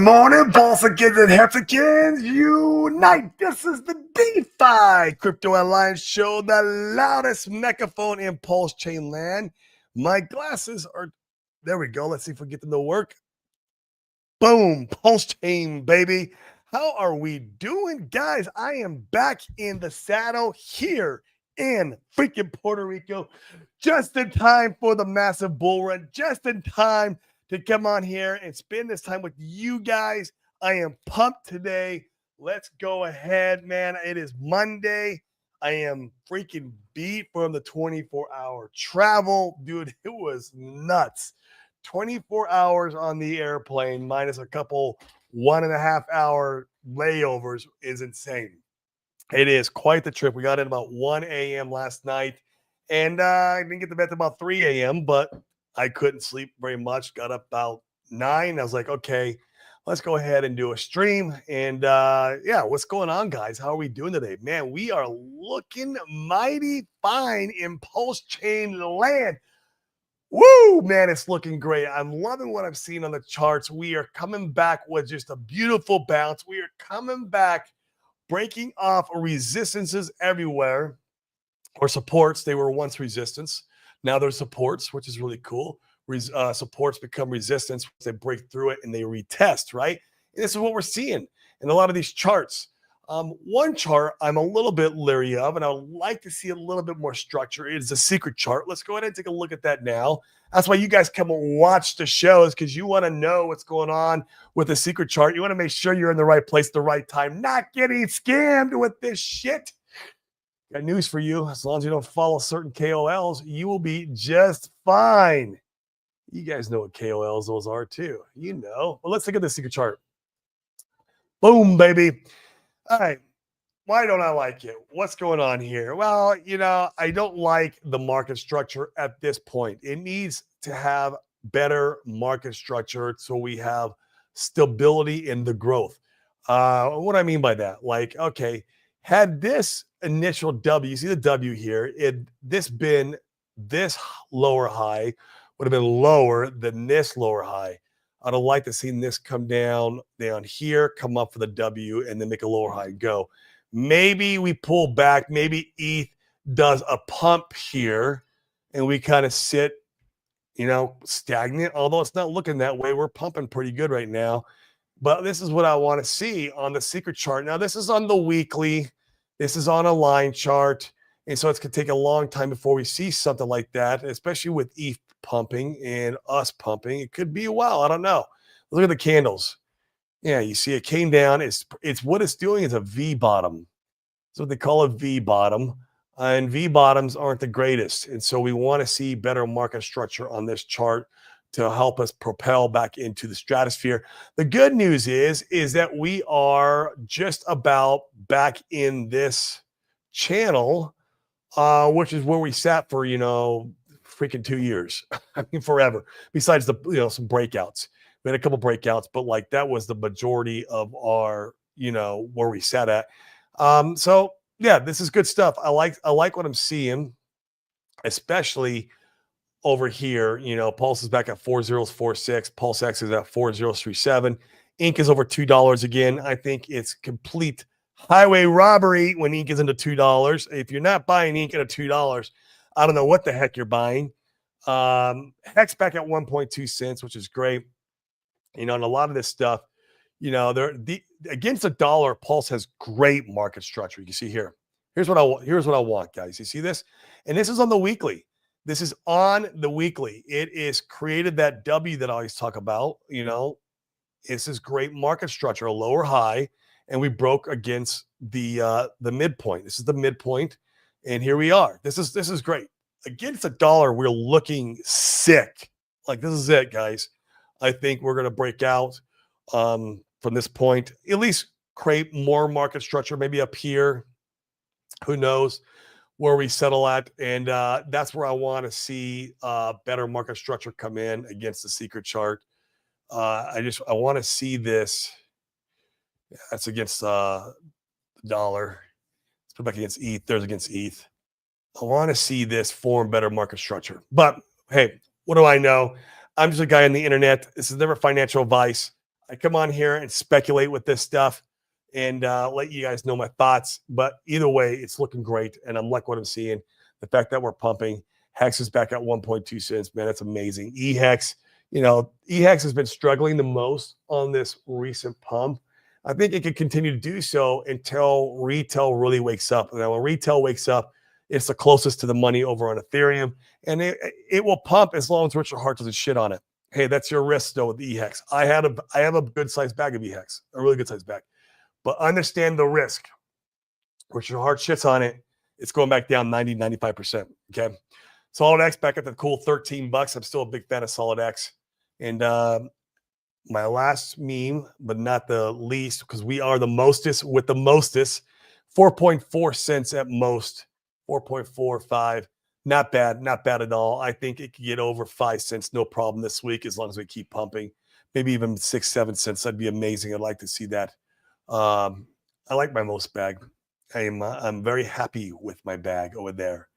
morning, Balsicans and Hexicans, unite! This is the DeFi Crypto Alliance show, the loudest megaphone in Pulse Chain land. My glasses are, there we go. Let's see if we get them to work. Boom, Pulse Chain, baby. How are we doing, guys? I am back in the saddle here in freaking Puerto Rico, just in time for the massive bull run, just in time to come on here and spend this time with you guys. I am pumped today. Let's go ahead, man. It is Monday. I am freaking beat from the 24-hour travel. Dude, it was nuts. 24 hours on the airplane minus a couple 1.5 hour layovers is insane. It is quite the trip. We got in about 1 a.m. last night, and I didn't get to bed till about 3 a.m., but I couldn't sleep very much. Got up about 9. I was like, okay, let's go ahead and do a stream. And yeah, what's going on, guys? How are we doing today? Man, we are looking mighty fine in Pulse Chain land. Woo, man, it's looking great. I'm loving what I've seen on the charts. We are coming back with just a beautiful bounce. We are coming back, breaking off resistances everywhere, or supports. They were once resistance. Now they're supports, which is really cool. Supports become resistance. They break through it and they retest, right? And this is what we're seeing in a lot of these charts. One chart I'm a little bit leery of, and I would like to see a little bit more structure. It is a secret chart. Let's go ahead and take a look at that now. That's why you guys come and watch the shows, because you want to know what's going on with the secret chart. You want to make sure you're in the right place at the right time, not getting scammed with this shit. Got news for you. As long as you don't follow certain KOLs, you will be just fine. You guys know what KOLs those are too. You know. Well, let's look at the secret chart. Boom, baby. All right. Why don't I like it? What's going on here? Well, I don't like the market structure at this point. It needs to have better market structure so we have stability in the growth. What do I mean by that? Like, okay, had this initial W, you see the W here, this lower high would have been lower than this lower high. I'd have liked to see this come down here, come up for the W, and then make a lower high go. Maybe we pull back. Maybe ETH does a pump here, and we kind of sit, stagnant. Although it's not looking that way. We're pumping pretty good right now. But this is what I want to see on the secret chart. Now, this is on the weekly. This is on a line chart. And so it's going to take a long time before we see something like that, especially with ETH pumping and us pumping. It could be a while. I don't know. Look at the candles. Yeah, you see it came down. It's what it's doing is a V bottom. That's what they call a V bottom. And V bottoms aren't the greatest. And so we want to see better market structure on this chart to help us propel back into the stratosphere. The good news is that we are just about back in this channel, which is where we sat for, freaking 2 years. I mean, forever. Besides the, some breakouts. We had a couple breakouts, but like that was the majority of our, where we sat at. So yeah, this is good stuff. I like what I'm seeing, especially over here. Pulse is back at 4046. Pulse X is at 4037. Ink is over $2 again. I think it's complete highway robbery when Ink is into $2. If you're not buying Ink at $2, I don't know what the heck you're buying. Hex back at 1.2 cents, which is great. And a lot of this stuff, against a dollar, Pulse has great market structure. You can see here. Here's what I want, guys. You see this? And this is on the weekly. This is on the weekly. It is created that W that I always talk about. This is great market structure, a lower high, and we broke against the midpoint. This is the midpoint, and here we are. This is great. Against a dollar, we're looking sick. Like, this is it, guys. I think we're going to break out from this point, at least create more market structure, maybe up here. Who knows where we settle at? And that's where I want to see better market structure come in against the secret chart. I want to see this. That's against the dollar. Let's put it back against ETH. There's against ETH. I want to see this form better market structure. But hey, what do I know? I'm just a guy on the internet. This is never financial advice. I come on here and speculate with this stuff and let you guys know my thoughts. But either way, it's looking great. And I'm like what I'm seeing. The fact that we're pumping. Hex is back at 1.2 cents. Man, that's amazing. EHEX, EHEX has been struggling the most on this recent pump. I think it could continue to do so until retail really wakes up. And then when retail wakes up, it's the closest to the money over on Ethereum. And it will pump as long as Richard Hart doesn't shit on it. Hey, that's your risk though with the EHEX. I have a good sized bag of EHEX, a really good sized bag. But understand the risk. Richard Hart shits on it. It's going back down 90, 95%. Okay. Solid X back at the cool $13. I'm still a big fan of Solid X. And my last meme, but not the least, because we are the mostest with the mostest, 4.4 cents at most, 4.45. Not bad, not bad at all. I think it could get over 5 cents, no problem this week, as long as we keep pumping. Maybe even 6, 7 cents. That'd be amazing. I'd like to see that. I like my most bag. I'm very happy with my bag over there.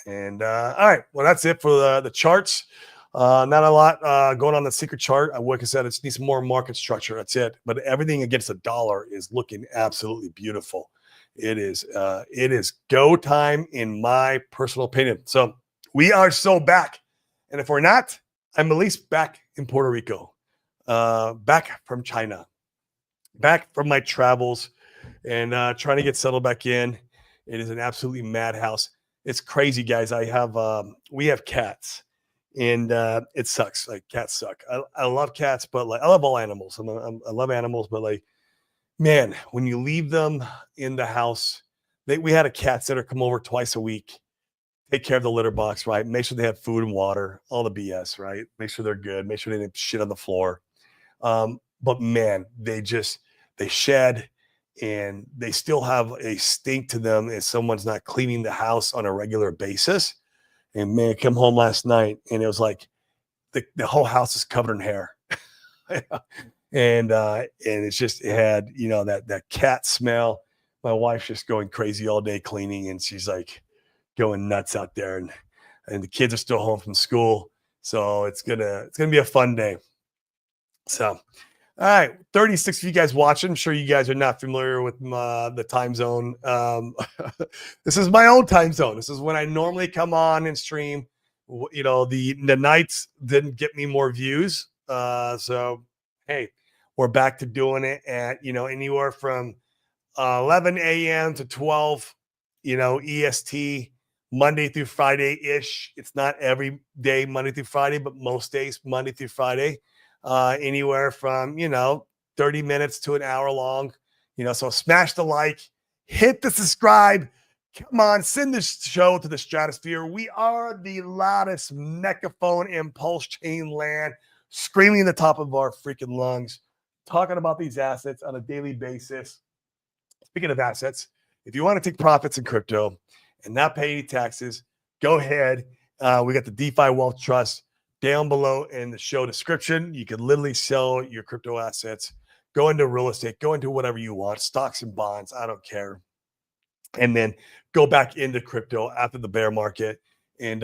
And all right, well, that's it for the charts. Not a lot going on the secret chart. Like I said, it needs more market structure. That's it. But everything against the dollar is looking absolutely beautiful. It is go time in my personal opinion. So we are so back. And if we're not, I'm at least back in Puerto Rico, back from China, back from my travels, and trying to get settled back in. It is an absolutely madhouse. It's crazy, guys. We have cats, and it sucks. Like, cats suck. I love cats, but like, I love all animals. I love animals, but like, man, when you leave them in the house, we had a cat sitter come over twice a week, take care of the litter box, right? Make sure they have food and water, all the BS, right? Make sure they're good. Make sure they didn't shit on the floor. But man, they shed, and they still have a stink to them if someone's not cleaning the house on a regular basis. And man, I come home last night and it was like the whole house is covered in hair. And it's just, it had, that cat smell. My wife's just going crazy all day cleaning, and she's like going nuts out there, and the kids are still home from school. So it's gonna be a fun day. So, all right, 36 of you guys watching. I'm sure you guys are not familiar with the time zone. This is my own time zone. This is when I normally come on and stream. The nights didn't get me more views. So, hey, we're back to doing it at, anywhere from 11 a.m. to 12, EST, Monday through Friday-ish. It's not every day, Monday through Friday, but most days, Monday through Friday. Anywhere from 30 minutes to an hour long, so smash the like, hit the subscribe, come on, send this show to the stratosphere. We are the loudest megaphone in pulse chain land, screaming at the top of our freaking lungs, talking about these assets on a daily basis. Speaking of assets, if you want to take profits in crypto and not pay any taxes, go ahead. We got the DeFi Wealth Trust down below in the show description. You can literally sell your crypto assets, go into real estate, go into whatever you want, stocks and bonds, I don't care. And then go back into crypto after the bear market, and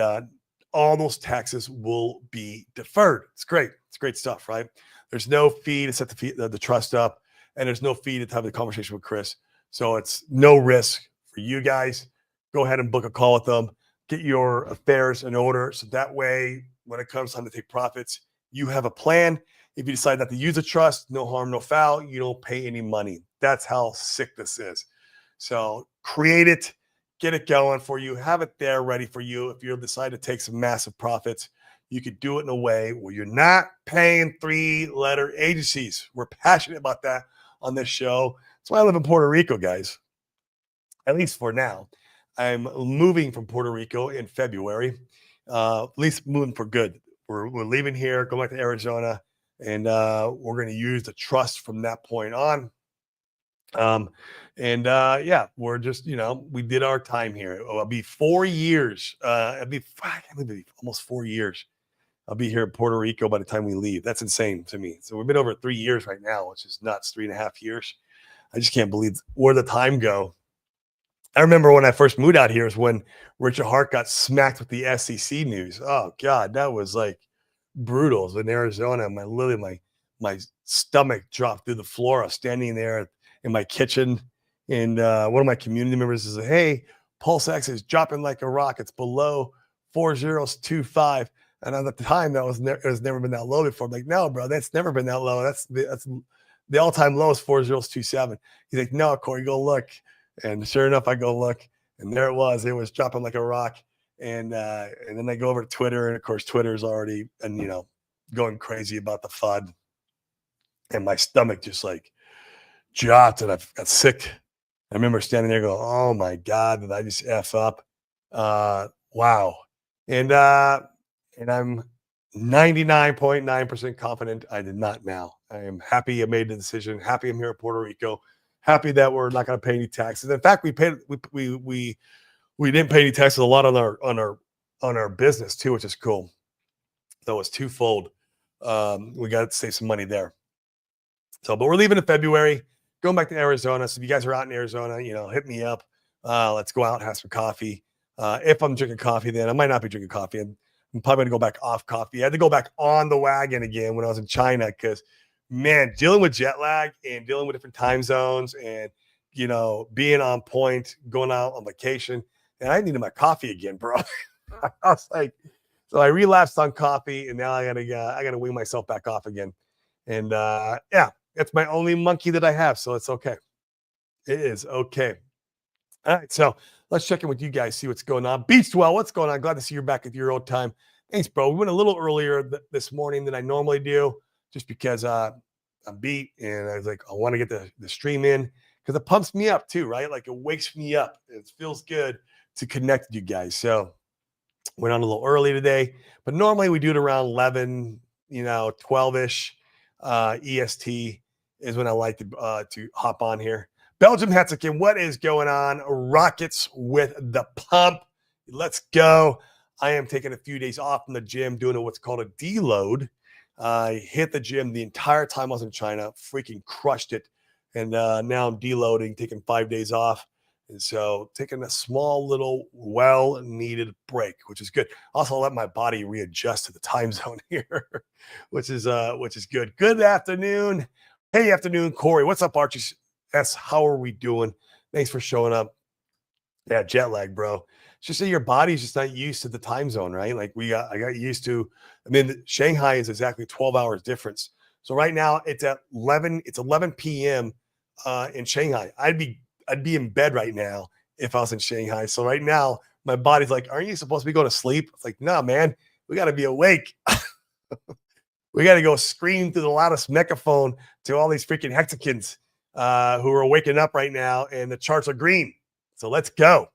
all those taxes will be deferred. It's great. It's great stuff, right? There's no fee to set the trust up, and there's no fee to have the conversation with Chris. So it's no risk for you guys. Go ahead and book a call with them. Get your affairs in order, so that way, when it comes time to take profits, you have a plan. If you decide not to use a trust, no harm, no foul. You don't pay any money. That's how sick this is. So create it, get it going for you, have it there ready for you. If you decide to take some massive profits, you could do it in a way where you're not paying 3-letter agencies. We're passionate about that on this show. That's why I live in Puerto Rico, guys, at least for now. I'm moving from Puerto Rico in February. At least moving for good. We're leaving here, going back to Arizona, and we're going to use the trust from that point on. Yeah, we're just, we did our time here. It'll be 4 years. It'll be almost 4 years. I'll be here in Puerto Rico by the time we leave. That's insane to me. So we've been over 3 years right now, which is nuts. 3.5 years. I just can't believe where the time go. I remember when I first moved out here is when Richard Hart got smacked with the SEC news. Oh God, that was like brutal. It was in Arizona. My my stomach dropped through the floor. I was standing there in my kitchen, and one of my community members says, "Hey, Pulse X is dropping like a rock. It's below 4025." And at the time, it has never been that low before. I'm like, "No, bro, that's never been that low. That's the all-time low is 4027." He's like, "No, Corey, go look." And sure enough, I go look, and there it was. It was dropping like a rock. And then I go over to Twitter, and of course, Twitter's already going crazy about the FUD, and my stomach just like dropped, and I got sick. I remember standing there going, "Oh my God, did I just F up?" Wow. And I'm 99.9% confident I did not now. I am happy I made the decision. Happy I'm here in Puerto Rico. Happy that we're not going to pay any taxes. In fact, we didn't pay any taxes a lot on our business too, which is cool. So it's twofold. We got to save some money there. So, but we're leaving in February, going back to Arizona. So if you guys are out in Arizona, hit me up. Let's go out and have some coffee. If I'm drinking coffee, then I might not be drinking coffee. I'm probably going to go back off coffee. I had to go back on the wagon again when I was in China because, man, dealing with jet lag and dealing with different time zones and, being on point, going out on vacation. And I needed my coffee again, bro. I was like, so I relapsed on coffee, and now I gotta wean myself back off again. And yeah, it's my only monkey that I have, so it's okay. It is okay. All right, so let's check in with you guys, see what's going on. Beachswell, what's going on? Glad to see you're back at your old time. Thanks, bro. We went a little earlier this morning than I normally do, just because I'm beat, and I was like, I want to get the stream in because it pumps me up too, right? Like it wakes me up. It feels good to connect with you guys. So went on a little early today, but normally we do it around 11, 12-ish EST is when I like to hop on here. Belgium Hetzikin, what is going on? Rockets with the pump. Let's go. I am taking a few days off from the gym, doing what's called a deload. I hit the gym the entire time I was in China, freaking crushed it. And now I'm deloading, taking 5 days off. And so taking a small little well-needed break, which is good. Also let my body readjust to the time zone here, which is good. Good afternoon. Hey, afternoon, Corey. What's up, Archie? How are we doing? Thanks for showing up. Yeah, jet lag, bro. It's just that your body's just not used to the time zone, right? Like I got used to, Shanghai is exactly 12 hours difference. So right now it's 11 p.m. In Shanghai. I'd be in bed right now if I was in Shanghai. So right now my body's like, aren't you supposed to be going to sleep? It's like, no, man, we got to be awake. We got to go scream through the loudest megaphone to all these freaking hexagons who are waking up right now, and the charts are green. So let's go.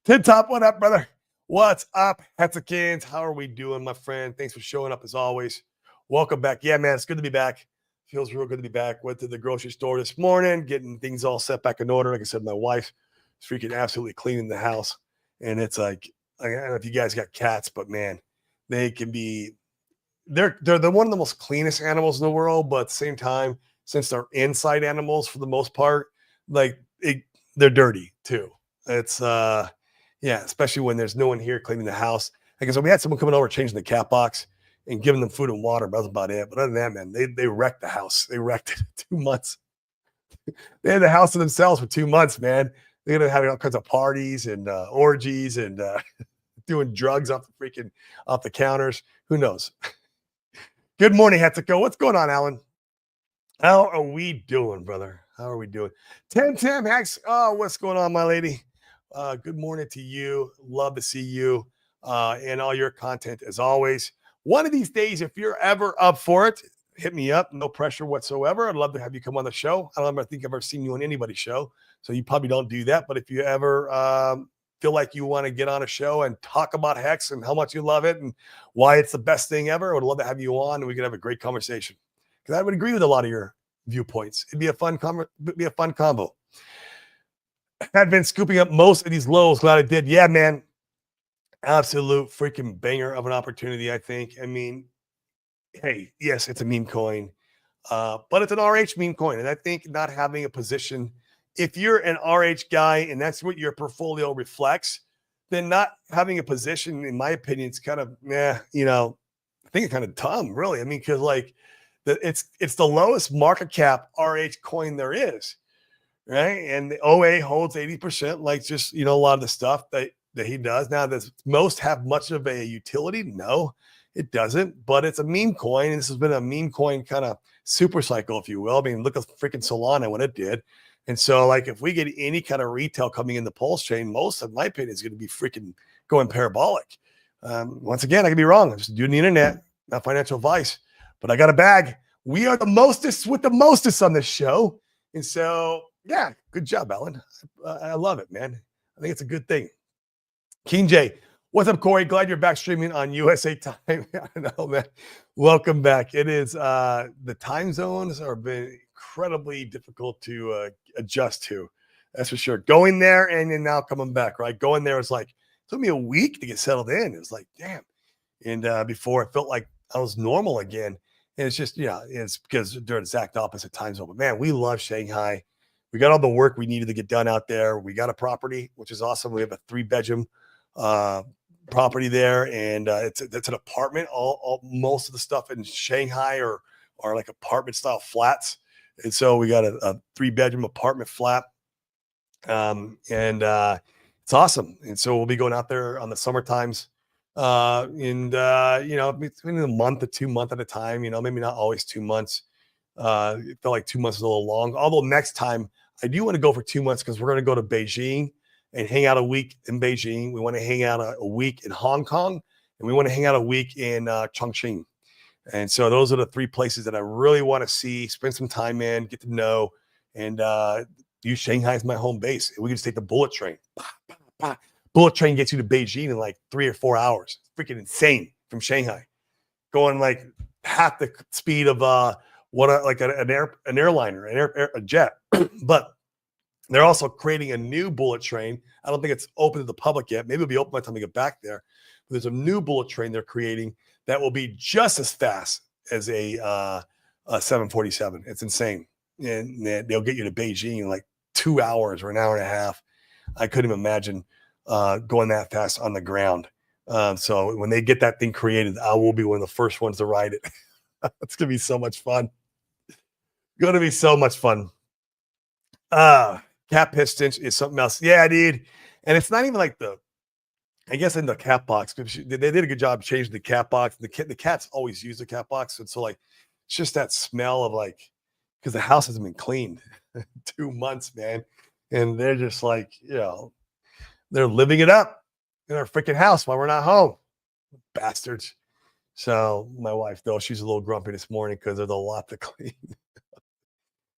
Tin Top, what up, brother? What's up, hexagons? How are we doing, my friend? Thanks for showing up as always. Welcome back. Yeah, man, it's good to be back. Feels real good to be back. Went to the grocery store this morning, getting things all set back in order. Like I said, my wife is freaking absolutely cleaning the house. And it's like, I don't know if you guys got cats, but man, they can be, they're one of the most cleanest animals in the world. But at the same time, since they're inside animals for the most part, like they're dirty too. It's, yeah, especially when there's no one here cleaning the house. Like I said, we had someone coming over, changing the cat box and giving them food and water, but that's about it. But other than that, man, they wrecked the house. They wrecked it 2 months. They had the house to themselves for 2 months, man. They're gonna have all kinds of parties and orgies and doing drugs off the counters. Who knows? Good morning, Hetzico. What's going on, Alan? How are we doing, brother? How are we doing? Tim Hex. Oh, what's going on, my lady? Good morning to you. Love to see you and all your content as always. One of these days, if you're ever up for it, hit me up. No pressure whatsoever. I'd love to have you come on the show. I don't think I've ever seen you on anybody's show, so you probably don't do that. But if you ever feel like you want to get on a show and talk about Hex and how much you love it and why it's the best thing ever, I would love to have you on and we could have a great conversation. Because I would agree with a lot of your viewpoints. It'd be a fun combo. Had been scooping up most of these lows. Glad I did. Yeah, man. Absolute freaking banger of an opportunity, I think. Hey, yes, it's a meme coin, but it's an RH meme coin. And I think not having a position, if you're an RH guy and that's what your portfolio reflects, then not having a position, in my opinion, it's kind of, I think it's kind of dumb, really. I mean, because like it's the lowest market cap RH coin there is, right? And the OA holds 80%, like just a lot of the stuff that he does. Now, does most have much of a utility? No, it doesn't. But it's a meme coin, and this has been a meme coin kind of super cycle, if you will. I mean, look at freaking Solana when it did. And so, like, if we get any kind of retail coming in the Pulse chain, most of my opinion is going to be freaking going parabolic. Once again, I could be wrong. I'm just doing the internet, not financial advice, but I got a bag. We are the mostest with the mostest on this show. And so, yeah, good job, Alan. I love it, man. I think it's a good thing. King J, what's up, Corey? Glad you're back streaming on USA Time. I know, man. Welcome back. It is the time zones are been incredibly difficult to adjust to. That's for sure. Going there and then now coming back, right? Going there is like, it took me a week to get settled in. It was like, damn. And before it felt like I was normal again. And it's just, it's because they're exact opposite time zone. But man, we love Shanghai. We got all the work we needed to get done out there. We got a property, which is awesome. We have a 3-bedroom property there, and it's an apartment. Most of the stuff in Shanghai are like apartment style flats, and so we got a 3-bedroom apartment flat, and it's awesome. And so we'll be going out there on the summer times, and between a month to 2 months at a time. Maybe not always 2 months. It felt like 2 months is a little long. Although next time I do want to go for 2 months because we're going to go to Beijing and hang out a week in Beijing. We want to hang out a week in Hong Kong, and we want to hang out a week in Chongqing. And so those are the 3 places that I really want to see, spend some time in, get to know, and use Shanghai as my home base. And we can just take the bullet train. Bullet train gets you to Beijing in like 3 or 4 hours. Freaking insane from Shanghai. Going like half the speed of an airliner, a jet. But they're also creating a new bullet train. I don't think it's open to the public yet. Maybe it'll be open by the time we get back there. But there's a new bullet train they're creating that will be just as fast as a 747. It's insane. And they'll get you to Beijing in like 2 hours or an hour and a half. I couldn't even imagine going that fast on the ground. So when they get that thing created, I will be one of the first ones to ride it. It's going to be so much fun. Going to be so much fun. Cap pistons is something else. Yeah, dude. And it's not even like I guess in the cap box, they did a good job changing the cap box. The cats always use the cap box. And so like, it's just that smell of like, because the house hasn't been cleaned 2 months, man. And they're just like, they're living it up in our freaking house while we're not home. Bastards. So my wife, though, she's a little grumpy this morning because there's a lot to clean.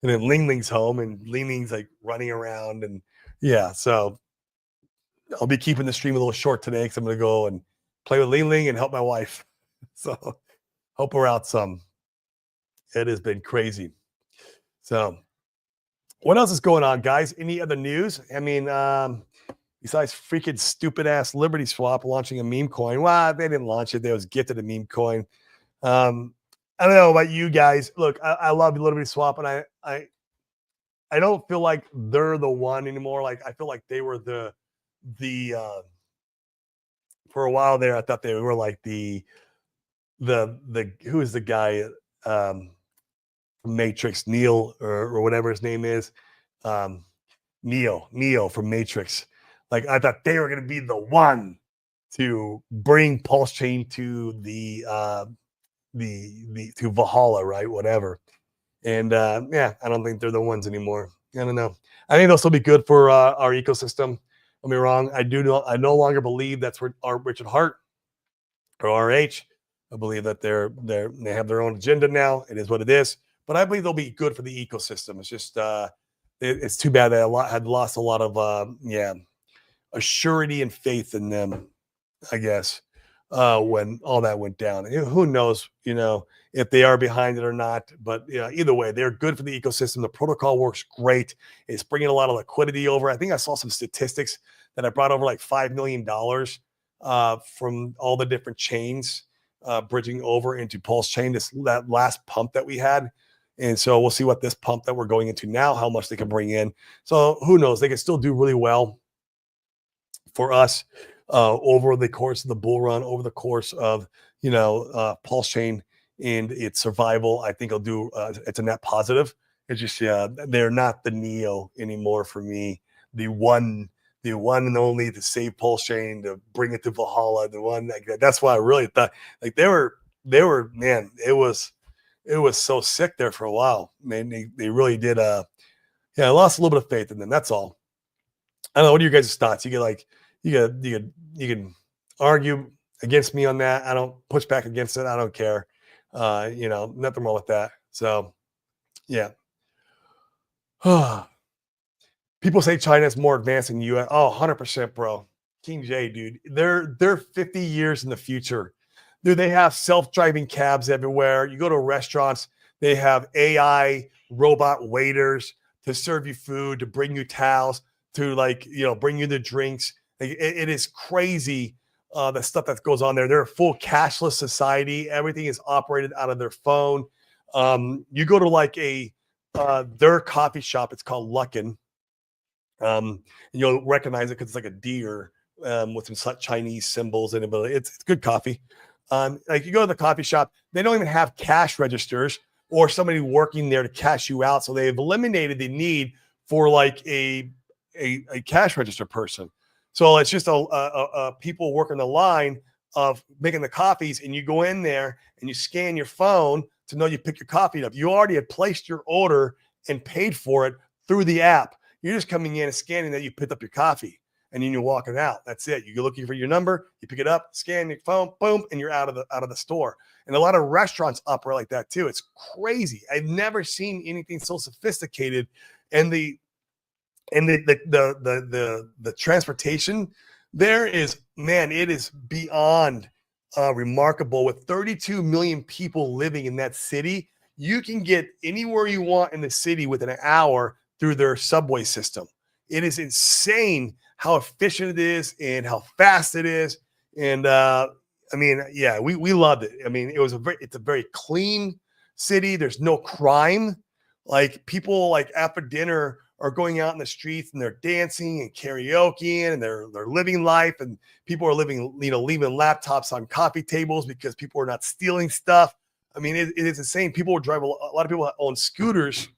And then Ling Ling's home, and Ling Ling's like running around, and so I'll be keeping the stream a little short today because I'm going to go and play with Ling Ling and help my wife. So help her out some. It has been crazy. So what else is going on, guys? Any other news? I mean, besides freaking stupid ass Liberty Swap launching a meme coin. Well, they didn't launch it. They was gifted a meme coin. I don't know about you guys. Look, I love Liberty Swap, and I don't feel like they're the one anymore. Like I feel like they were the for a while there. I thought they were like the who is the guy Matrix, Neil or whatever his name is, Neo from Matrix. Like I thought they were going to be the one to bring Pulse Chain to the to Valhalla, right? Whatever. And I don't think they're the ones anymore. I don't know. I think they'll still be good for our ecosystem. Don't be wrong. I no longer believe that's where our Richard Hart or RH. I believe that they have their own agenda now. It is what it is. But I believe they'll be good for the ecosystem. It's just it's too bad that had lost a lot of assurity and faith in them, I guess, when all that went down. Who knows, if they are behind it or not. But either way, they're good for the ecosystem. The protocol works great. It's bringing a lot of liquidity over. I think I saw some statistics that I brought over like $5 million from all the different chains bridging over into Pulse Chain, that last pump that we had. And so we'll see what this pump that we're going into now, how much they can bring in. So who knows? They can still do really well for us. over the course of the bull run, over the course of, Pulse Chain and its survival. I think I'll do, it's a net positive. It's just, yeah, they're not the Neo anymore for me. The one and only to save Pulse Chain, to bring it to Valhalla, the one that's why I really thought like they were, man, it was so sick there for a while. Man, they really did. Yeah, I lost a little bit of faith in them. That's all. I don't know. What are your guys' thoughts? You can argue against me on that. I don't push back against it. I don't care. Nothing wrong with that. So yeah. People say China is more advanced than US. Oh, 100%, bro. King J, dude. They're 50 years in the future. Dude, they have self-driving cabs everywhere. You go to restaurants, they have AI robot waiters to serve you food, to bring you towels, to bring you the drinks. Like, it is crazy, the stuff that goes on there. They're a full cashless society. Everything is operated out of their phone. You go to their coffee shop. It's called Luckin. And you'll recognize it because it's like a deer with some Chinese symbols in it, but it's good coffee. Like you go to the coffee shop, they don't even have cash registers or somebody working there to cash you out. So they've eliminated the need for like a cash register person. So it's just a people working the line of making the coffees, and you go in there and you scan your phone to know you pick your coffee up. You already had placed your order and paid for it through the app. You're just coming in and scanning that you picked up your coffee, and then you're walking out. That's it. You're looking for your number, you pick it up, scan your phone, boom, and you're out of the store. And a lot of restaurants operate like that too. It's crazy. I've never seen anything so sophisticated. And the transportation there is, man, it is beyond remarkable. With 32 million people living in that city, you can get anywhere you want in the city within an hour through their subway system. It is insane how efficient it is and how fast it is. And we loved it. I mean, it's a very clean city. There's no crime. Like people like after dinner are going out in the streets and they're dancing and karaoke and they're living life, and people are leaving laptops on coffee tables because people are not stealing stuff. I mean, it is insane. People will drive a lot of people own scooters,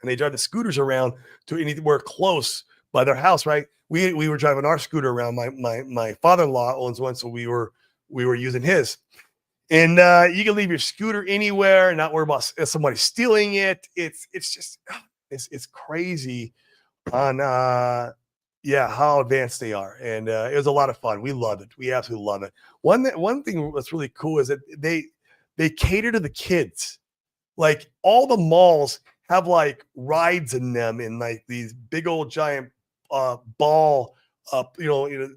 and they drive the scooters around to anywhere close by their house, right? We were driving our scooter around. My father-in-law owns one, so we were using his. And you can leave your scooter anywhere and not worry about somebody stealing it. It's crazy on how advanced they are. And it was a lot of fun. We love it. We absolutely love it. One thing that's really cool is that they cater to the kids. Like all the malls have like rides in them, and like these big old giant ball how do you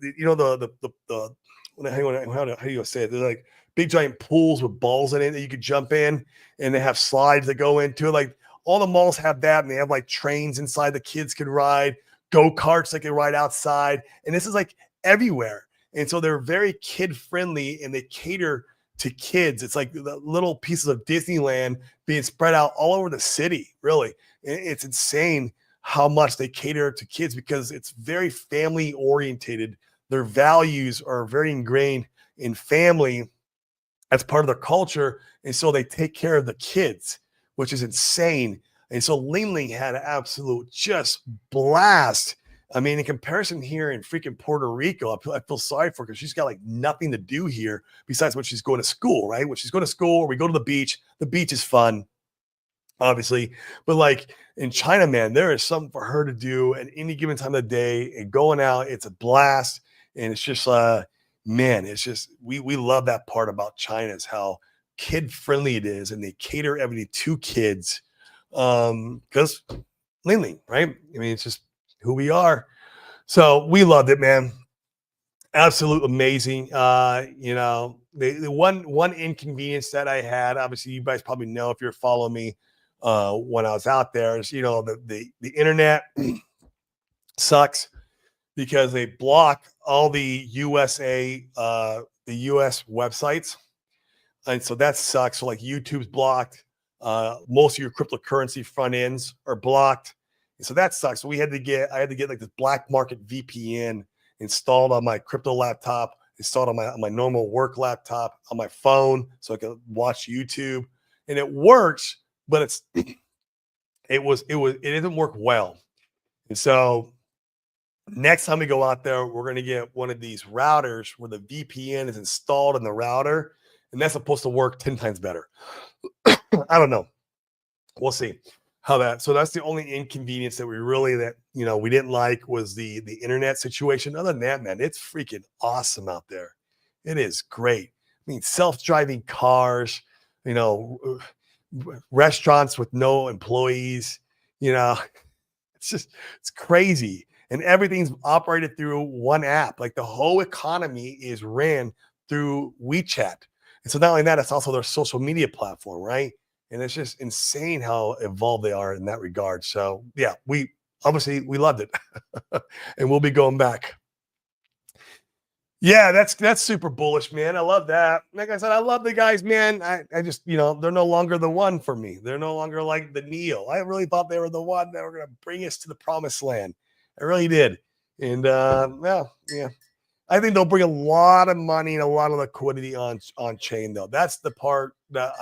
say it? They're like big giant pools with balls in it that you could jump in, and they have slides that go into it. Like all the malls have that, and they have like trains inside the kids can ride, go-karts they can ride outside, and this is like everywhere. And so they're very kid friendly, and they cater to kids. It's like the little pieces of Disneyland being spread out all over the city. Really, it's insane how much they cater to kids because it's very family orientated. Their values are very ingrained in family as part of their culture, and so they take care of the kids, which is insane. And so Ling Ling had an absolute just blast. I mean, in comparison here in freaking Puerto Rico, I feel sorry for her because she's got like nothing to do here besides when she's going to school, right? When she's going to school or we go to the beach is fun, obviously. But like in China, man, there is something for her to do at any given time of the day, and going out, it's a blast. And it's just, man, it's just, we love that part about China is how kid friendly it is. And they cater everything to kids because Ling Ling, right? I mean, it's just who we are. So we loved it, man. Absolute amazing. The one inconvenience that I had, obviously you guys probably know if you're following me when I was out there, is the internet sucks because they block all the US websites. And so that sucks. So like YouTube's blocked. Most of your cryptocurrency front ends are blocked. So that sucks. So I had to get like this black market VPN, installed on my crypto laptop, installed on my normal work laptop, on my phone, so I can watch YouTube, and it works, but it didn't work well. And so next time we go out there, we're going to get one of these routers where the VPN is installed in the router, and that's supposed to work 10 times better. I don't know. We'll see how that. So that's the only inconvenience that we didn't like was the internet situation. Other than that, man, it's freaking awesome out there. It is great. I mean, self-driving cars, restaurants with no employees, it's crazy. And everything's operated through one app. Like the whole economy is ran through WeChat. And so not only that, it's also their social media platform, right? And it's just insane how evolved they are in that regard. So yeah, we loved it. And we'll be going back. Yeah, that's super bullish, man. I love that. Like I said, I love the guys, man. I just, they're no longer the one for me. They're no longer like the Neo. I really thought they were the one that were going to bring us to the promised land. I really did. And yeah. I think they'll bring a lot of money and a lot of liquidity on chain, though. That's the part that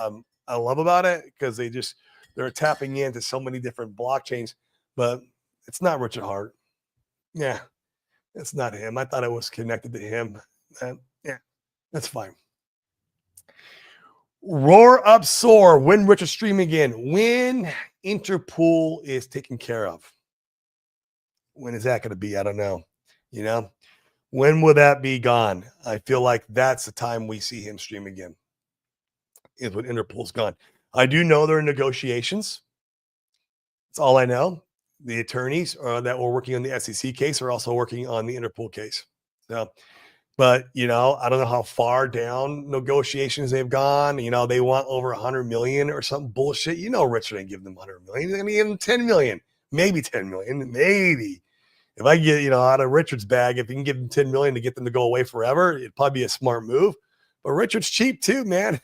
I love about it, because they're tapping into so many different blockchains, but it's not Richard Hart. Yeah, it's not him. I thought it was connected to him. Yeah, that's fine. Roar up, soar. When Richard stream again? When Interpool is taken care of. When is that going to be? I don't know. When will that be gone? I feel like that's the time we see him stream again, is when Interpool's gone. I do know they're in negotiations. That's all I know. The attorneys that were working on the SEC case are also working on the Interpool case. So, but I don't know how far down negotiations they've gone. They want over 100 million or something bullshit. Richard ain't give them 100 million. They're going to give them 10 million, maybe 10 million, maybe. If I get, out of Richard's bag, if you can give them 10 million to get them to go away forever, it'd probably be a smart move. But Richard's cheap too, man.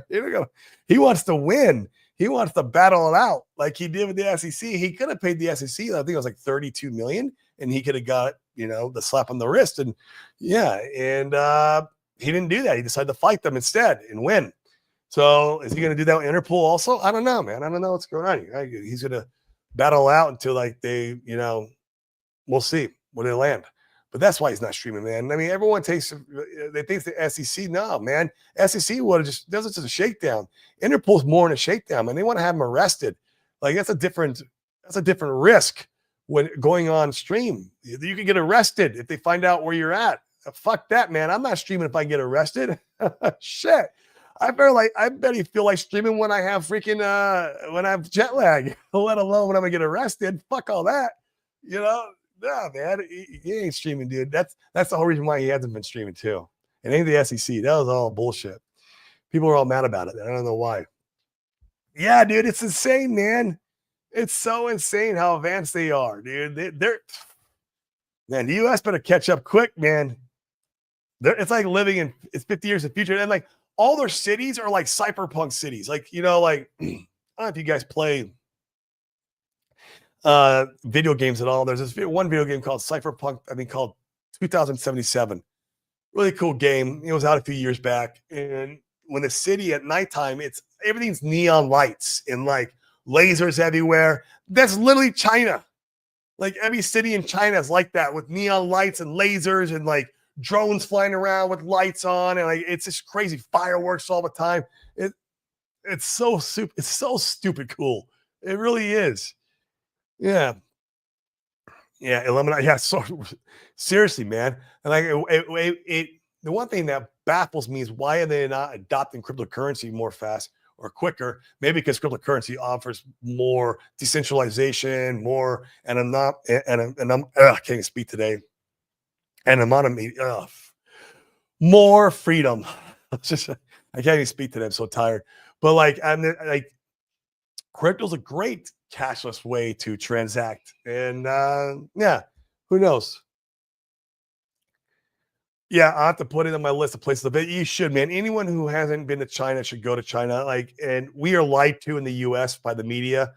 Here we go. He wants to win. He wants to battle it out like he did with the SEC. He could have paid the SEC, I think it was like 32 million, and he could have got, the slap on the wrist. And yeah, and he didn't do that. He decided to fight them instead and win. So is he going to do that with Interpool also? I don't know, man. I don't know what's going on. He's going to battle out until they, we'll see where they land. But that's why he's not streaming, man. I mean, everyone they think the SEC. No, man. SEC does it just a shakedown. Interpol's more in a shakedown, and they want to have him arrested. Like that's a different risk when going on stream. You can get arrested if they find out where you're at. Fuck that, man. I'm not streaming if I get arrested. Shit. I bet you feel like streaming when I have freaking when I have jet lag, let alone when I'm gonna get arrested. Fuck all that. No, man, he ain't streaming, dude. That's the whole reason why he hasn't been streaming too. It ain't the SEC. That was all bullshit. People are all mad about it. I don't know why. Yeah, dude, it's insane, man. It's so insane how advanced they are, dude. Man, the US better catch up quick, man. It's like living in 50 years in the future. And like all their cities are like cyberpunk cities. Like, I don't know if you guys play video games at all. There's this one video game called Cyberpunk, called 2077. Really cool game. It was out a few years back. And when the city at nighttime, everything's neon lights and like lasers everywhere. That's literally China. Like every city in China is like that, with neon lights and lasers and like drones flying around with lights on, and like it's just crazy fireworks all the time. It's so stupid cool. It really is. Yeah. Eliminate. Yeah. So seriously, man. And like the one thing that baffles me is why are they not adopting cryptocurrency more fast or quicker? Maybe because cryptocurrency offers more decentralization, more, and I can't even speak today. Anonymity, more freedom. I can't even speak today. I'm so tired. But like crypto's a great cashless way to transact. And who knows? Yeah, I have to put it on my list of places. But you should, man. Anyone who hasn't been to China should go to China. Like, and we are lied to in the US by the media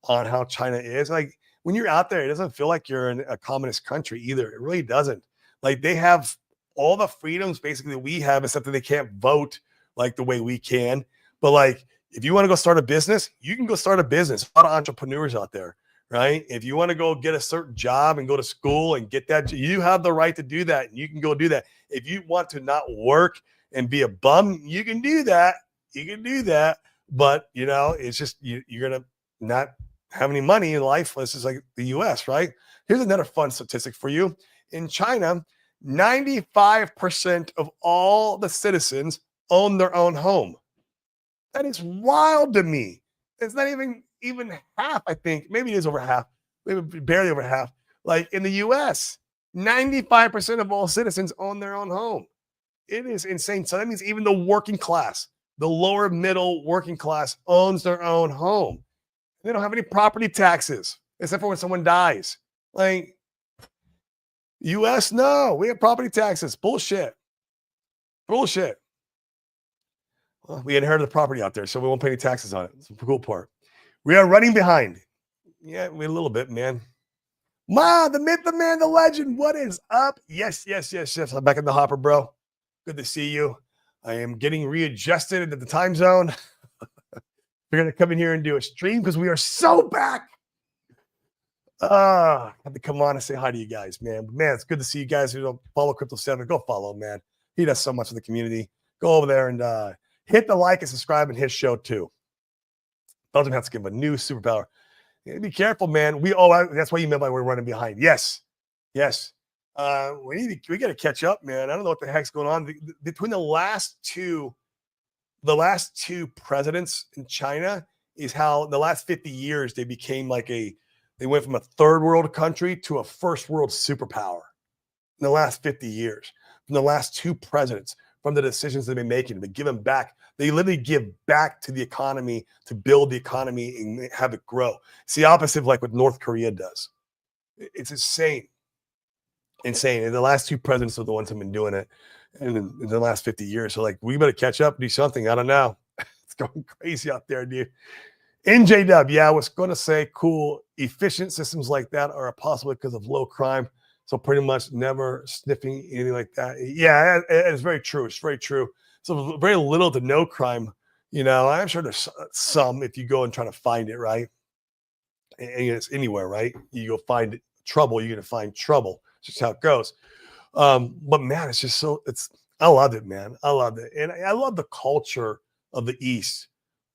on how China is. Like, when you're out there, it doesn't feel like you're in a communist country either. It really doesn't. Like they have all the freedoms basically that we have, except that they can't vote like the way we can. But like, if you want to go start a business, you can go start a business. A lot of entrepreneurs out there, right? If you want to go get a certain job and go to school and get that, you have the right to do that. And you can go do that. If you want to not work and be a bum, you can do that. You can do that. But, you know, it's just you're going to not have any money in life. This is like the US, right? Here's another fun statistic for you. In China, 95% of all the citizens own their own home. That is wild to me. It's not even half, I think. Maybe it is over half, maybe barely over half. Like in the US, 95% of all citizens own their own home. It is insane. So that means even the working class, the lower middle working class owns their own home. They don't have any property taxes except for when someone dies. Like US, no, we have property taxes. Bullshit. Bullshit. Well, we inherited the property out there, so we won't pay any taxes on it. It's the cool part. We are running behind. Yeah, we a little bit, man. Ma, the myth, the man, the legend. What is up? Yes. I'm back in the hopper, bro. Good to see you. I am getting readjusted into the time zone. We're going to come in here and do a stream because we are so back. I had to come on and say hi to you guys, man. But man, it's good to see you guys who don't follow Crypto 7. Go follow him, man. He does so much for the community. Go over there and hit the like and subscribe in his show too. Belgium has to give him a new superpower. Be careful, man. That's what you meant by we're running behind. Yes. We got to catch up, man. I don't know what the heck's going on between the last two presidents in China. Is how in the last 50 years they became they went from a third world country to a first world superpower in the last 50 years. From the last two presidents, from the decisions they've been making, they give them back. They literally give back to the economy to build the economy and have it grow. It's the opposite of like what North Korea does. It's insane. Insane. And the last two presidents are the ones who've been doing it in the last 50 years. So like, we better catch up, do something. I don't know. It's going crazy out there, dude. NJW, yeah, I was going to say, cool. Efficient systems like that are possible because of low crime. So pretty much never sniffing anything like that. Yeah, it's very true. It's very true. So very little to no crime. You know, I'm sure there's some if you go and try to find it, right? And it's anywhere, right? You go find trouble, you're going to find trouble. It's just how it goes. But man, it's just I love it, man. I love it. And I love the culture of the East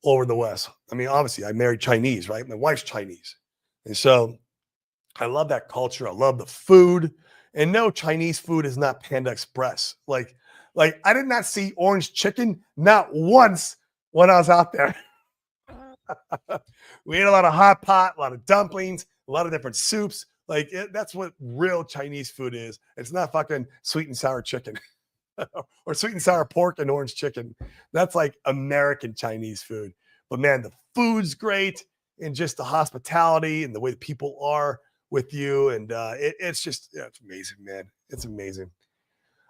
over the West. I mean, obviously, I married Chinese, right? My wife's Chinese. And so I love that culture. I love the food. And no, Chinese food is not Panda Express. Like I did not see orange chicken, not once when I was out there. We ate a lot of hot pot, a lot of dumplings, a lot of different soups. That's what real Chinese food is. It's not fucking sweet and sour chicken or sweet and sour pork and orange chicken. That's like American Chinese food. But man, the food's great, and just the hospitality and the way the people are with you. And it's amazing, man. It's amazing.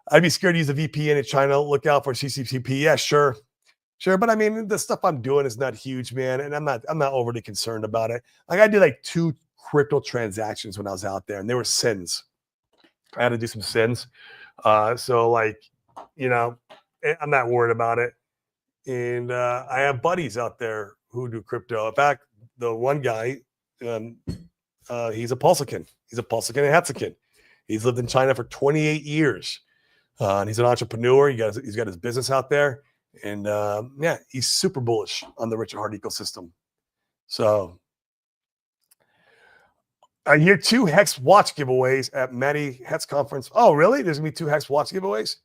I'd be scared to use a VPN in China. Look out for CCTV. Yeah, sure. But I mean, the stuff I'm doing is not huge, man. And I'm not overly concerned about it. Like I did like 2 crypto transactions when I was out there, and they were sins. I had to do some sins. So like, you know, I'm not worried about it. And I have buddies out there who do crypto. In fact, the one guy, he's a Pulsican. He's a Pulsican and Hetzican. He's lived in China for 28 years. And he's an entrepreneur. He's got his business out there. And yeah, he's super bullish on the Richard Heart ecosystem. So I hear 2 Hex watch giveaways at Maddie Hetz conference. Oh, really? There's going to be 2 Hex watch giveaways?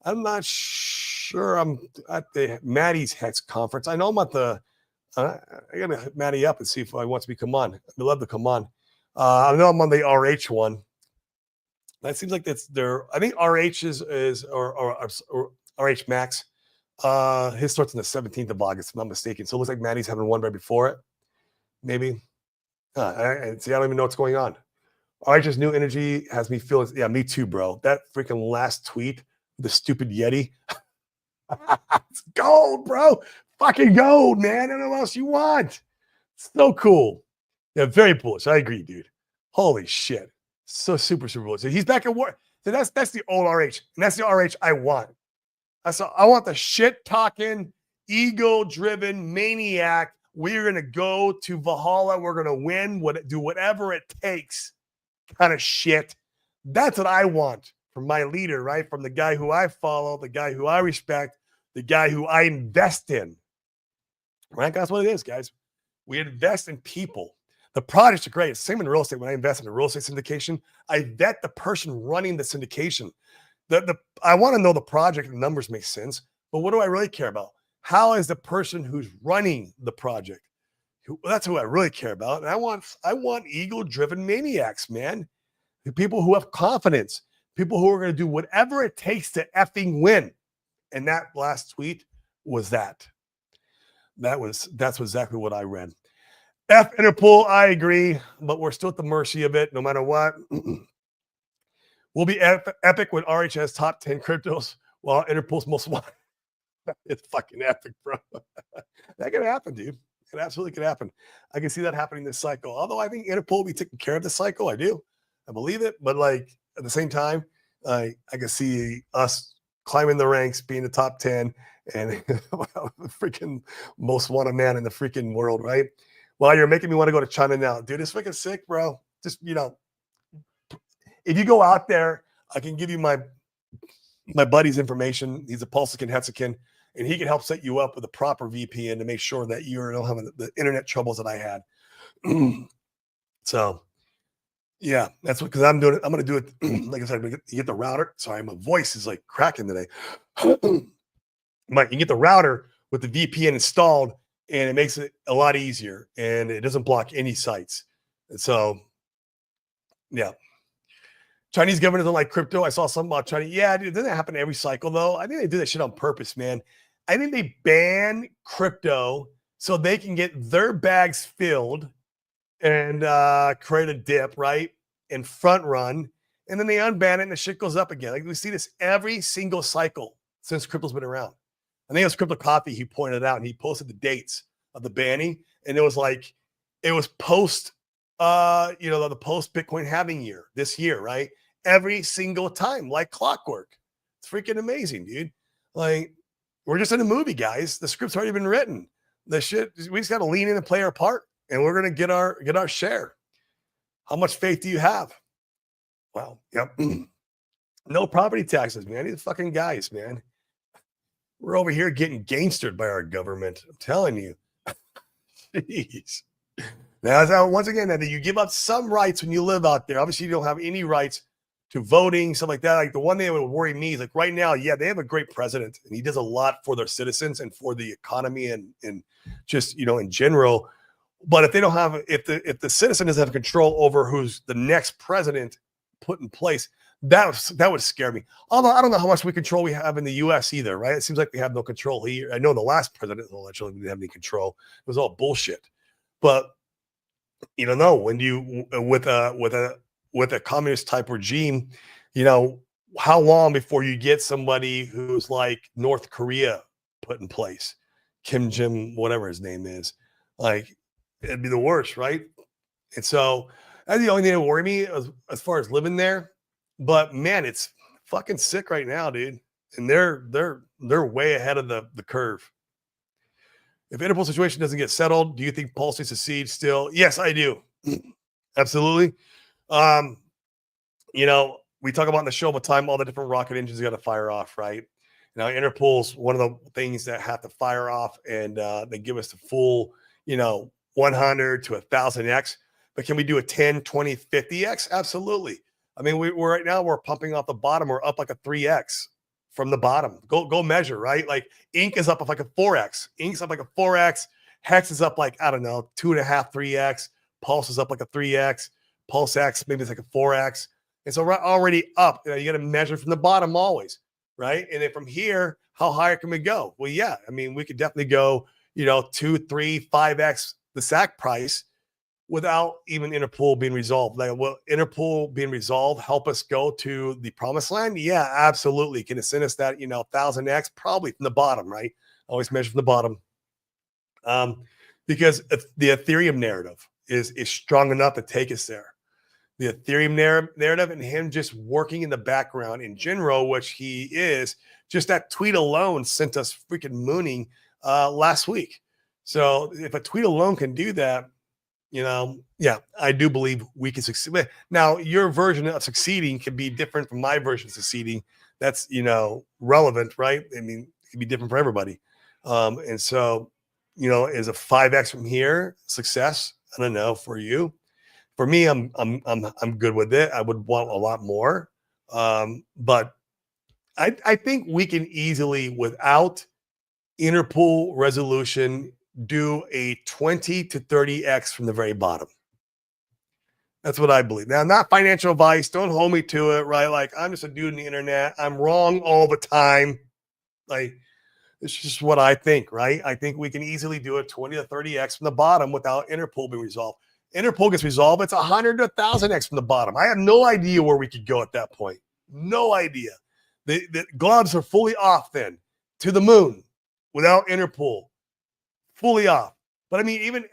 I'm not sure. I'm at the Maddie's Hex conference. I know I'm at the I got to hit Maddie up and see if he wants me to come on. I'd love to come on. I know I'm on the RH one. That seems like that's their. I think RH is or RH Max. His starts on the 17th of August, if I'm not mistaken. So it looks like Maddie's having one right before it. Maybe. See, I don't even know what's going on. RH's new energy has me feeling. Yeah, me too, bro. That freaking last tweet, the stupid Yeti. It's gold, bro. Fucking gold, man. I don't know what else you want. So cool. Yeah, very bullish. I agree, dude. Holy shit. So super bullish. He's back at work. So that's the old RH, and that's the RH I want. I want the shit talking, ego driven maniac. We're gonna go to Valhalla. We're gonna win. Do whatever it takes. Kind of shit. That's what I want from my leader, right? From the guy who I follow, the guy who I respect, the guy who I invest in. Right? That's what it is, guys. We invest in people. The projects are great. It's the same in real estate. When I invest in a real estate syndication, I vet the person running the syndication. I want to know the project, the numbers make sense, but what do I really care about? How is the person who's running the project? That's who I really care about. And I want ego-driven maniacs, man. The people who have confidence, people who are going to do whatever it takes to effing win. And that last tweet was that. That's exactly what I read. F Interpol, I agree, but we're still at the mercy of it no matter what. We'll be epic when RH has top 10 cryptos while Interpol's most wanted. It's fucking epic, bro. That could happen, dude. It absolutely could happen. I can see that happening this cycle. Although I think Interpol will be taking care of this cycle. I do. I believe it. But like at the same time, I can see us climbing the ranks, being the top 10, and freaking most wanted man in the freaking world, right? Well, you're making me want to go to China now. Dude, it's freaking sick, bro. Just, if you go out there, I can give you my buddy's information. He's a Pulsican Hexican, and he can help set you up with a proper VPN to make sure that you don't have the internet troubles that I had. So, yeah, that's what, because I'm doing it. I'm going to do it. Like I said, you get the router. Sorry, my voice is like cracking today. Mike, you get the router with the VPN installed, and it makes it a lot easier, and it doesn't block any sites. And so, yeah. Chinese government doesn't like crypto. I saw something about China. Yeah, dude, it doesn't happen every cycle, though. I think they do that shit on purpose, man. I think they ban crypto so they can get their bags filled and create a dip, right? And front run. And then they unban it and the shit goes up again. Like we see this every single cycle since crypto's been around. I think it was Crypto Coffee. He pointed out and he posted the dates of the banning. And it was like, it was post, the post Bitcoin halving year, this year, right? Every single time, like clockwork. It's freaking amazing, dude. Like, we're just in a movie, guys. The script's already been written. The shit, we just got to lean in and play our part, and we're gonna get our share. How much faith do you have? Well, yep. No property taxes, man. These fucking guys, man. We're over here getting gangstered by our government. I'm telling you. Jeez. Now, once again, that you give up some rights when you live out there. Obviously, you don't have any rights to voting, stuff like that. Like the one thing that would worry me is like right now, yeah, they have a great president and he does a lot for their citizens and for the economy and just, in general. But if they don't have, if the citizen doesn't have control over who's the next president put in place, that would scare me. Although I don't know how much control we have in the U.S. either, right? It seems like we have no control here. I know the last president actually didn't have any control. It was all bullshit. But you don't know when you with a communist type regime, how long before you get somebody who's like North Korea put in place, Kim Jong, whatever his name is, like it'd be the worst, right? And so that's the only thing that worry me as far as living there. But man, it's fucking sick right now, dude. And they're way ahead of the curve. If Interpol situation doesn't get settled, do you think Pulse needs to secede still? Yes, I do. Absolutely. We talk about in the show all the time, all the different rocket engines got to fire off, right? Now, Interpol's one of the things that have to fire off, and they give us the full, 100 to 1,000x. But can we do a 10, 20, 50x? Absolutely. I mean, we're right now, we're pumping off the bottom. We're up like a 3x from the bottom. Go measure, right? Like Inc is up like a 4x. Inc's up like a 4x. Hex is up like, I don't know, 2.5, 3x. Pulse is up like a 3x. Pulse X, maybe it's like a 4x. And so we're already up. You got to measure from the bottom always, right? And then from here, how higher can we go? Well, yeah, I mean, we could definitely go, 2, 3, 5x the SAC price without even Interpol being resolved. Like, will Interpol being resolved help us go to the promised land? Yeah, absolutely. Can it send us that, 1,000x? Probably from the bottom, right? Always measure from the bottom. Because the Ethereum narrative is strong enough to take us there. the Ethereum narrative, and him just working in the background in general, which he is. Just that tweet alone sent us freaking mooning last week. So if a tweet alone can do that, yeah, I do believe we can succeed. Now, your version of succeeding can be different from my version of succeeding. That's, relevant, right? I mean, it can be different for everybody. And so, is a 5x from here success? I don't know for you. For me, I'm good with it. I would want a lot more. But I think we can easily, without interpool resolution, do a 20 to 30x from the very bottom. That's what I believe. Now, not financial advice. Don't hold me to it, right? Like, I'm just a dude on the internet. I'm wrong all the time. Like, it's just what I think, right? I think we can easily do a 20 to 30x from the bottom without interpool being resolved. Interpool gets resolved, it's 100 to 1,000x from the bottom. I have no idea where we could go at that point. No idea. The gloves are fully off then to the moon without interpool. Fully off. But I mean, even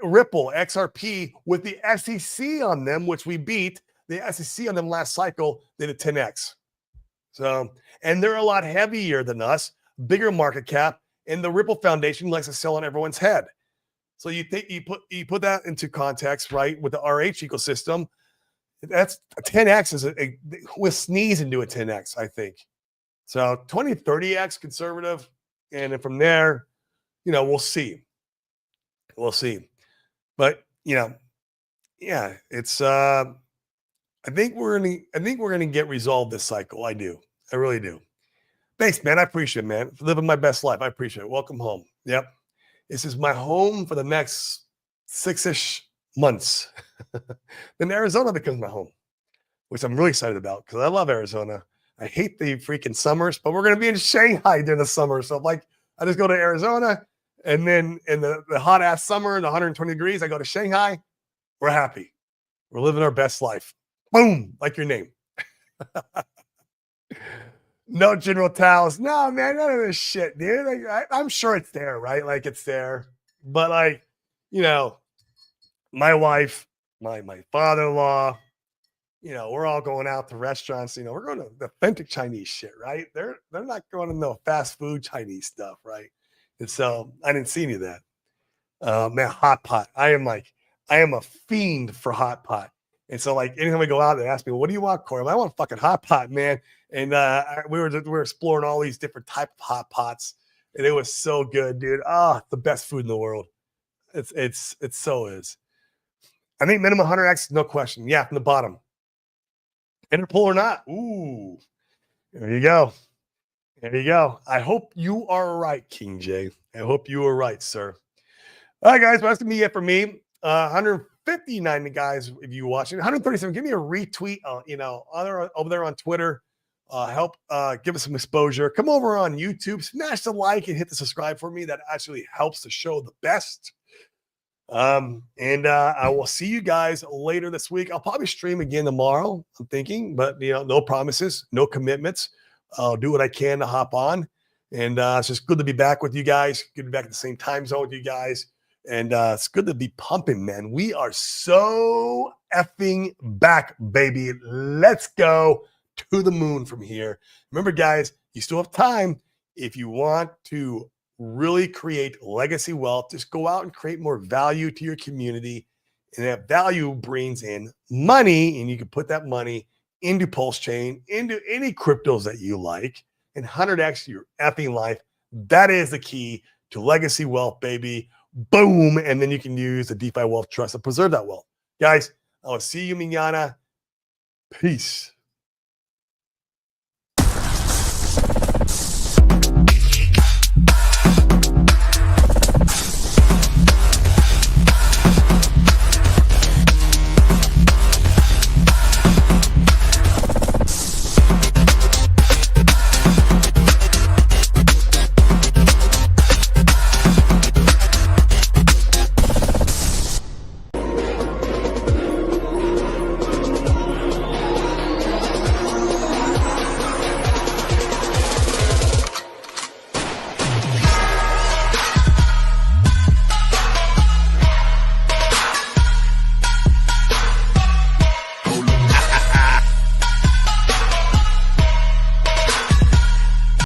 Ripple, XRP, with the SEC on them, which we beat, the SEC on them last cycle did a 10x. So, and they're a lot heavier than us, bigger market cap, and the Ripple Foundation likes to sell on everyone's head. So you put that into context, right? With the RH ecosystem, that's a 10x is we'll sneeze into a 10x, I think. So 20, 30x conservative, and then from there, we'll see. We'll see. But yeah, it's I think we're gonna get resolved this cycle. I do. I really do. Thanks, man. I appreciate it, man. For living my best life. I appreciate it. Welcome home. Yep. This is my home for the next 6-ish months. Then Arizona becomes my home, which I'm really excited about because I love Arizona. I hate the freaking summers, but we're going to be in Shanghai during the summer. So I just go to Arizona, and then in the hot ass summer and 120 degrees, I go to Shanghai. We're happy. We're living our best life. Boom, like your name. No General Taos. No, man, none of this shit, dude. I'm sure it's there, right? Like it's there. But my wife, my father-in-law, we're all going out to restaurants. We're going to the authentic Chinese shit, right? They're not going to no fast food Chinese stuff, right? And so I didn't see any of that. Man, hot pot. I am a fiend for hot pot. And so anytime we go out, they ask me, "What do you want, Corey?" I want fucking hot pot, man. And we were exploring all these different type of hot pots, and it was so good, dude. The best food in the world. It so is. I think minimum 100x, no question. Yeah, from the bottom. Interpool or not? Ooh, there you go. There you go. I hope you are right, King J. I hope you are right, sir. All right, guys, that's gonna be it for me. 159 guys, if you watching, 137. Give me a retweet, over there on Twitter. Help give us some exposure. Come over on YouTube, smash the like and hit the subscribe for me. That actually helps the show the best. And I will see you guys later this week. I'll probably stream again tomorrow, I'm thinking, but no promises, no commitments. I'll do what I can to hop on. And it's just good to be back with you guys. Good to be back at the same time zone with you guys. And it's good to be pumping, man. We are so effing back, baby. Let's go to the moon from here. Remember, guys, you still have time. If you want to really create legacy wealth, just go out and create more value to your community. And that value brings in money, and you can put that money into Pulse Chain, into any cryptos that you like, and 100x your effing life. That is the key to legacy wealth, baby. Boom. And then you can use the DeFi Wealth Trust to preserve that wealth. Guys, I will see you mañana. Peace.